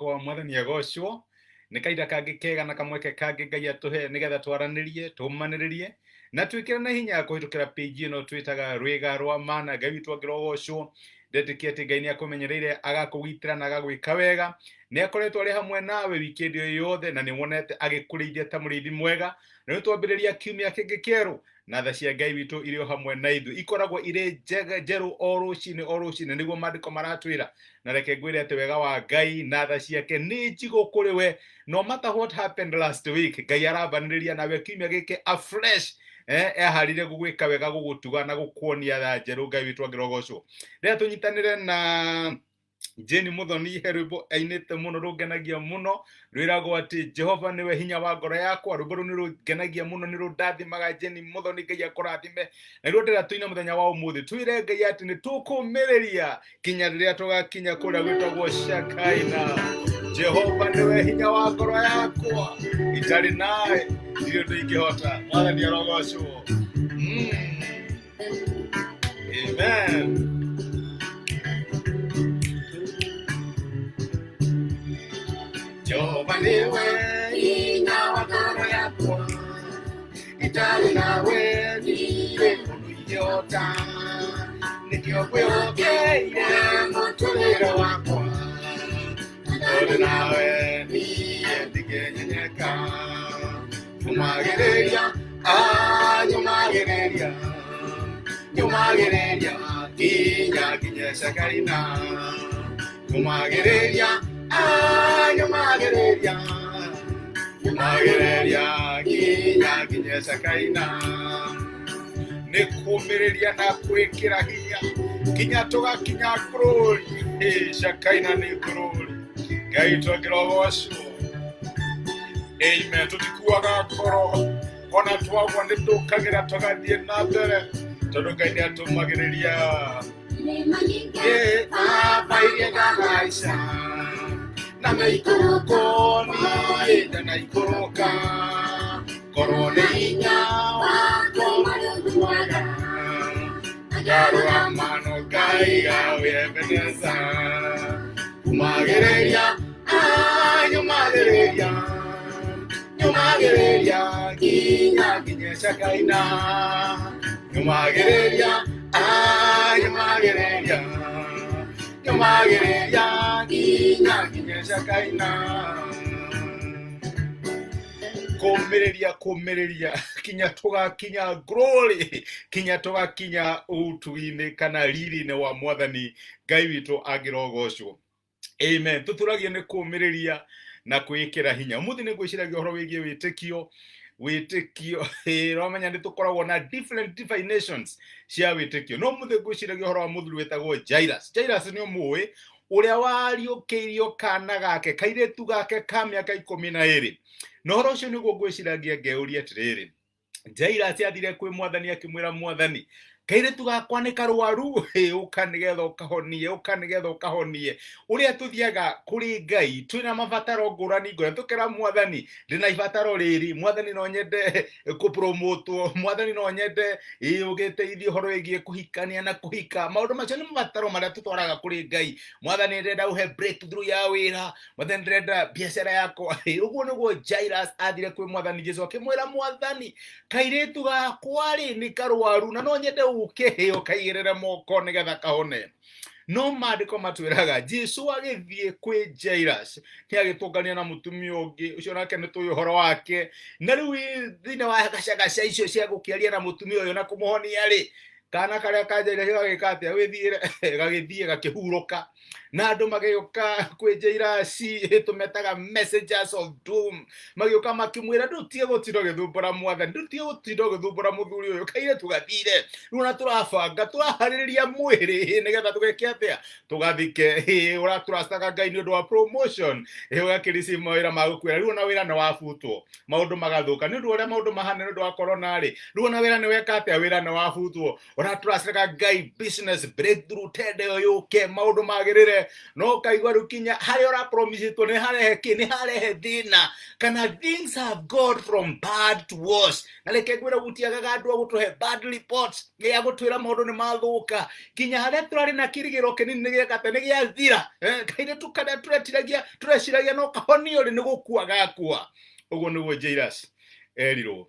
wakwa mwathani agocwo nä kaida kangä kega na kamweke kangä ngai atåhe nä getha twaranä tåmanä na twä kä ra na hinya kå hä tå kä ra page ä no twätaga rwäga rwa mana. Ngai witå angä rogocwo ndetä kä atä ngai nä akå menyereire agakå gä itä ra na agagwä ka wega. Nä akoretwo arä hamwe nawe wikendi ä yo yothe na nä wonete agä kå rä ithia ta må rä ithi mwega. Na nä twambä rä ria kiumia kä ngä kerå na tha cia ngai witå irä o hamwe na ithuĩ ikoragwo irĩ njerũ o rũcinĩ nĩguo maandĩko maratwĩra. Na reke ngwĩre atĩ wega wa ngai na tha ciake nĩ njigũ kũrĩ we. No matter what happened last week, ngai arambanĩrĩria nawe kiumia gĩkĩ afresh. Eharire gũgwĩka wega, gũgũtuga na gũkuonia tha njerũ. Ngai witũ angĩrogocwo. Rĩrĩa tũnyitanĩre na Jeni Muthoni he rwĩmbo ainĩte mũno rũngenagia mũno rwĩragwo atĩ Jehova nĩwe hinya wa ngoro yakwa. Rwĩmbo rũu nĩ rũngenagia mũno, nĩ rũndathimaga Jeni Muthoni, Ngai akũrathime. Na rĩu ndĩra tũina mũthenya wa ũmũthĩ twĩre Ngai atĩ nĩ tũkũmĩrĩria kinya rĩrĩa tũgakinya kũrĩa gwĩtagwo Shakaina. Jehova nĩwe hinya wa ngoro yakwa, itarĩ nawe ndirĩ ũndũ ingĩhota. Mwathani arogocwo. Amen. Jehova niwe hinya wa ngoro yakwa, itarĩ nawe ndirĩ ũndũ ingĩhota. Nĩkĩo ngwĩhokeire mũtũũrĩre wakwa, tondũ nawe niĩ ndingĩnyenyeka. Nyumagĩrĩria, nyumagĩrĩria nginya Shakaina. Nyumagĩrĩria, nyumagĩrĩria nginya Shakaina. Nĩ kũmĩrĩria na gwĩkĩra hinya kinya tũgakinya glory. Shakaina nĩ glory. Ngai witũ angĩrogocwo. Amen. Tũtikuaga ngoro ona twagwa nĩ tũkagĩra tũgathiĩ na mbere tondũ Ngai nĩ atũmagĩrĩria. Iria ngahaica na meikũrũko niĩ ndanaikũrũka, korwo nĩ hinya wakwa marũguaga, ngarũgama no Ngai gawe Ebeneza. Nyumagĩrĩria, nyumagĩrĩria nginya Shakaina. Nyumagĩrĩria, nyumagĩrĩria nginya Shakaina. Kũmĩrĩria kinya tũgakinya glory, kinya tũgakinya ũtugi-inĩ kana riri-inĩ wa Mwathani Ngai witũ angĩrogocwo. Amen. Tũtũragie nĩ kũmĩrĩria na kwĩkĩra hinya. Ũmũthĩ nĩ ngwĩciragia ũhoro wĩgiĩ wĩtĩkio. Romenya nĩ tũkoragwo na different definitions cia wĩtĩkio. No ũmũthĩ ngwĩciragia ũhoro wa mũthuri wĩtagwo Jairus. Jairus nĩ ũmũĩ ũrĩa wariũkĩirio kana gake, kairĩtu gake ka mĩaka 12. Na ũhoro ũcio nĩguo ngwĩciragia ngeuria atĩrĩrĩ. Jairus athire kwĩ Mwathani akĩmwĩra Mwathani, kairĩtu gakwa nĩ karwaru, ũka nĩgetha ũkahonie. Ũrĩa tũthiaga kũrĩ Ngai twĩna mabataro ngũrani ngũrani, tũkĩra Mwathani ndĩna ibataro rĩrĩ, Mwathani no nyende kũpromotwo, Mwathani no nyende ũgĩteithie ũhoro wĩgiĩ kũhikania na kũhika. Maũndũ macio nĩ mabataro marĩa tũtwaraga kũrĩ Ngai. Mwathani ndĩrenda ũhe breakthrough ya wĩra, Mwathani ndĩrenda biacara yakwa. Ũguo nĩguo Jairus athire kwĩ Mwathani Jesũ akĩmwĩra Mwathani, kairĩtu gakwa nĩ karwaru na no nyende ũke ũkaigĩrĩre moko nĩgetha kahone. No maandĩko matwĩraga Jesũ agĩthiĩ kwĩ Jairus nĩ agĩtũngania na mũtumia ũngĩ, ũcio nake nĩ tũĩ ũhoro wake. Na rĩu thĩinĩ wa gacagaca icio cia gũkĩaria na mũtumia ũyũ na kũmũhonia rĩ, kana karĩa ka Jairus gagĩka atĩa? Gagĩthiĩ gakĩhurũka. Na andũ magĩũka kwĩ Jairus, tũmetaga messengers of doom, magĩũka makĩmwĩra ndũtige gũtinda ũgĩthumbũra Mwathani, ndũtige gũtinda ũgĩthumbũra mũthuri ũyũ, kaire tũgathire rĩu na tũrabanga tũraharĩrĩria mwĩrĩ nĩgetha tũgĩke atĩa? Tũgathike. Ũratũracaga Ngai nĩ ũndũ wa promotion, ũgakĩrĩci mawĩra ma gũkwĩra rĩu na wĩra nĩ wabutwo, maũndũ magathũka nĩ ũndũ ũrĩa maũndũ mahana nĩ ũndũ wa corona rĩ, rĩu na wĩra nĩ weka atĩa? Wĩra nĩ wabutwo. Ũratũracaga Ngai business breakthrough, tende yo yũke, maũndũ magĩrĩre. no kaigwa rukinya hari ora promise to ne harehe kini harehe thina kana things have gone from bad to worse na reke ngwira gutiaga gandu gutuhe bad reports ya gutwira maundu ni mathuka kinya haria turari na kirigiro kinini ni giakate ni giathira kaire tukada tureciragia no kahonio ri ni gukua gakua uguo niguo Jairus erirwo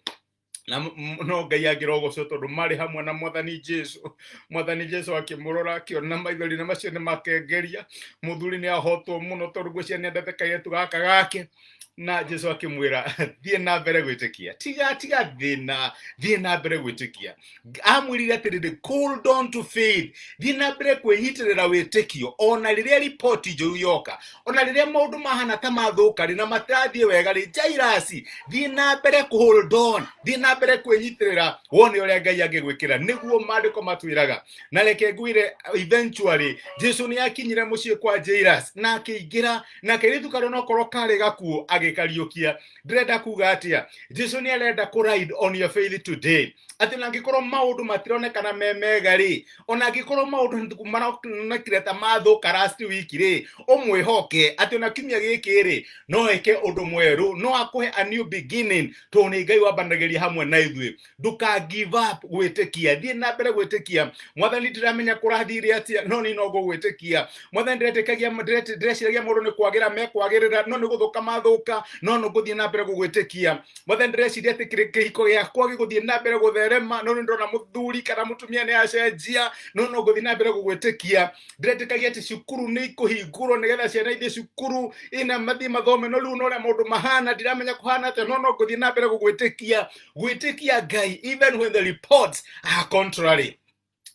na no Ngai agirogoco tondu mari hamwe na mwathani Jesu akimurora akiona maithori na macio ni makengeria muthuri ni ahotwo muno tondu gwicia ni endete kairetu gaka gake na Jesu akimwira thie na mbere gwitikia tiga thie na mbere gwitikia amwirire atiriri cool down to faith thie na mbere kwihitirira witikio ona riria report njuru yoka ona riria maundu mahana ta mathuka ri na matathie wega ri Jairus thie na mbere ku hold on thie na mbere kwihitirira wone uria Ngai angigwikira niguo mandiko matwiraga na reke ngwire eventually Jesu ni akinyire mucie kwa Jairus na akiingira na kairitu karona korwo kari gakuo agikariukia ndrenda kuga atia Jesu ni arenda ku ride on your faith today ati nangikorwo maundu matironekana memega ri ona ngikorwo maundu maronekireta mathuka last week ri umwihoke ati ona kimya giki ri no eke undu mweru no akuhe a new beginning to ni Ngai wambanageria hamwe na ithui nduka give up gwitikia thie na mbere gwitikia mwathani ndiramenya kurathire atia no ni no gwitikia mwathani ndiretekagia ndireciria maundu ni kwagira mekwagirira no ni guthuka mathuka no no guthie na mbere gwitikia mwathani ndireciria ati kihiko giakwa giguthie na mbere gutherema no ni ndona muthuri kana mutumia ni acenjia no no guthie na mbere gwitikia ndiretekagia ati cukuru ni ikuhingurwo nigetha ciana ithie cukuru ina mathi mathome no riu no ria maundu mahana ndiramenya kuhana ati no no guthie na mbere gwitikia Ngai even when the reports are contrary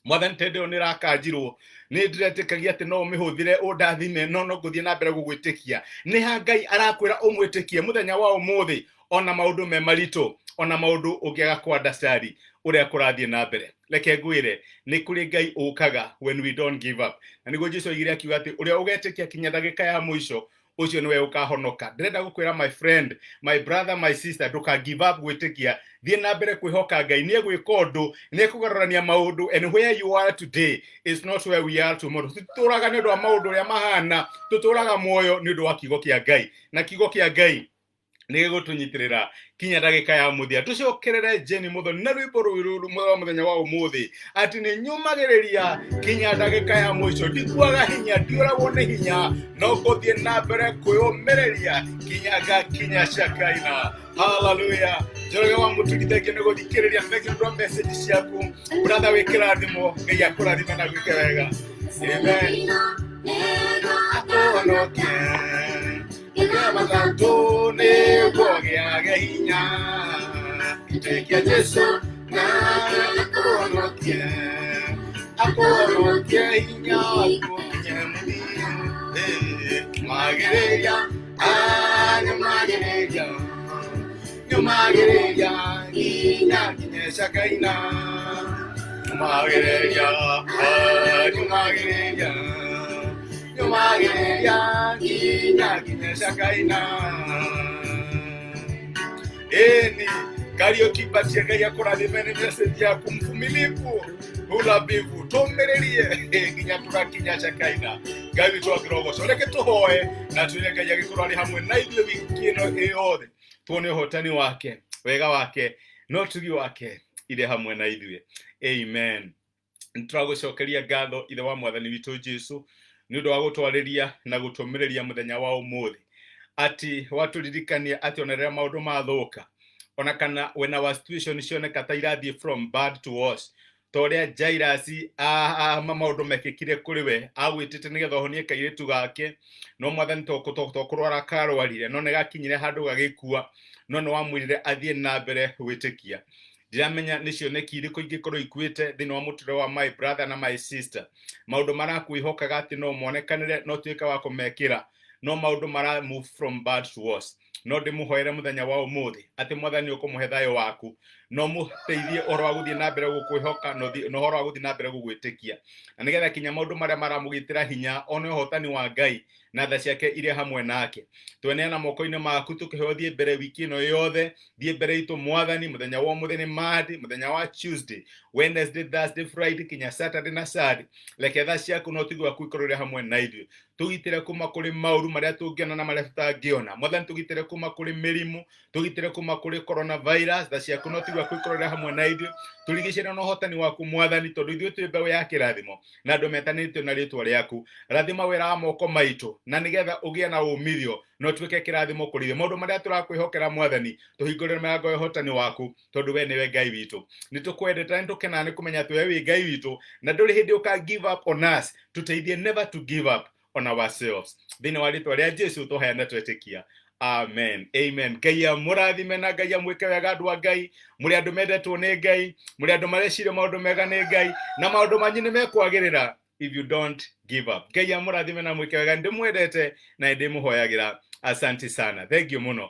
mwathani tende ni rakanjirwo ni ndiretekagia ati no mihuthire undathime no guthie na mbere gwitikia ni ha Ngai arakwira umwitikie muthenya wa umuthi ona maundu me marito ona maundu ungiaga kwa dasari uria kurathie na mbere reke ngwire ni kuri Ngai ukaga when we don't give up na niguo Jesu oigire akiuga ati uria ugetikia kinya ndagika ya mwisho ucio niwe ukahonoka ndirenda gukwira my friend my brother my sister nduka give up gwitikia thie na mbere kwihoka Ngai ni egwika undu ni ekugarurania maundu and where you are today is not where we are tomorrow tuturaga ni ndu wa maundu ya mahana tuturaga moyo ni ndu wa kigo kia Ngai na kigo kia Ngai ni gutunyitirira kinya ndagika ya muthia tucokerere Jeni Muthoni na rwimbo ruru muthenya wa umuthi ati ni nyumagiriria kinya ndagika ya mwisho ndikuaga hinya ndiuragwo ni hinya no guthie na mbere kwiyumireria kinya Shakaina hallelujah joroga wa mutugithagia ni guthikiriria mbegi ndo message ciaku brother wikira thimo Ngai akurathime na gwike wega amen Kama ne bogia hinya itekia Jesu na akonokia hinya kunyamuni magereja nyumagereja hinya Shakaina magereja nyumagereja kinya Shakaina eni Karaoke batia Ngai akurathime ni message ya kumfumilivu ulabivu tomererie kinya tugakinya Shakaina Ngai witu akirogoco reke tuhoe na tuye Ngai agikorwo ari hamwe na ithuĩ wiki ĩno yothe tuone ũhotani wake wega wake no tugi wake ire hamwe na ithuĩ amen nituragucokeria ngatho ithe wa mwathani witu Jesu ni undu wa gutwariria na gutumireria muthenya wa umuthi ati waturirikania ati onerea maundu mathuka ona kana when our situation cioneka ta irathie from bad to worse toria Jairus maundu mekikire kuri we agwitite nigetha honie kairitu gake no mwathani tokurwara karwarire no negakinyire handu gagikua no no wamwirire athie na mbere gwitikia ndiramenya ni cioneki iriku ingikorwo ikuite thini wa muture wa my brother na my sister maundu marakwihokaga ati no monekanire no tuika wa kumekira no maundu mara move from bad to worse no ndimuhoere muthenya wa umuthi ati mwathani ukumuhe thayo waku no muteithie oro wa guthie na mbere gukwihoka no horo wa guthie na mbere gugwitikia na nigetha kinya maundu maria maramugitira hinya one hotani wa Ngai na tha ciake iria hamwe nake tweneana moko-ini maku tukiheo thie mbere wiki ino yothe thie mbere itu mwathani muthenya wa muthenya Monday muthenya wa Tuesday Wednesday Thursday Friday kinya Saturday na Sunday leke tha ciaku no tigwa kwikorore hamwe na ithuĩ tugitire kuma kuri mauru maria tungiona na maria tutangiona mwathani tugitire kuma kuri mirimu tugitire kuma kuri coronavirus tha ciaku no tigwa kwikorore hamwe na ithuĩ turigicire no hotani waku mwathani tondu ithuĩ twi mbeũ ya kirathimo na andu metanĩtio na rĩtwa rĩaku rathima wĩra wa moko maitũ na nigetha ugie na umithio no twike kirathimo kuri maundu maria turakwihokera mwathani tuhingurire mirango ya hotani waku tondu we niwe Ngai witu nitukwendete na tukena ni kumenya twe wi Ngai witu na nduri hindi uka give up on us tuteithie never to give up on ourselves thini wa rĩtwa rĩa Jesu tuheana twetikia amen amen Ngai amũrathime na Ngai amwĩke wega andũ a Ngai mũrĩ andũ mendetwo nĩ Ngai mũrĩ andũ mareciria maũndũ mega nĩ Ngai na maũndũ manyu nĩ mekwagĩrĩra if you don't give up Ngai amũrathime na mwĩke wega ndĩmwendete na ndĩmũhoyagĩra asante sana thank you muno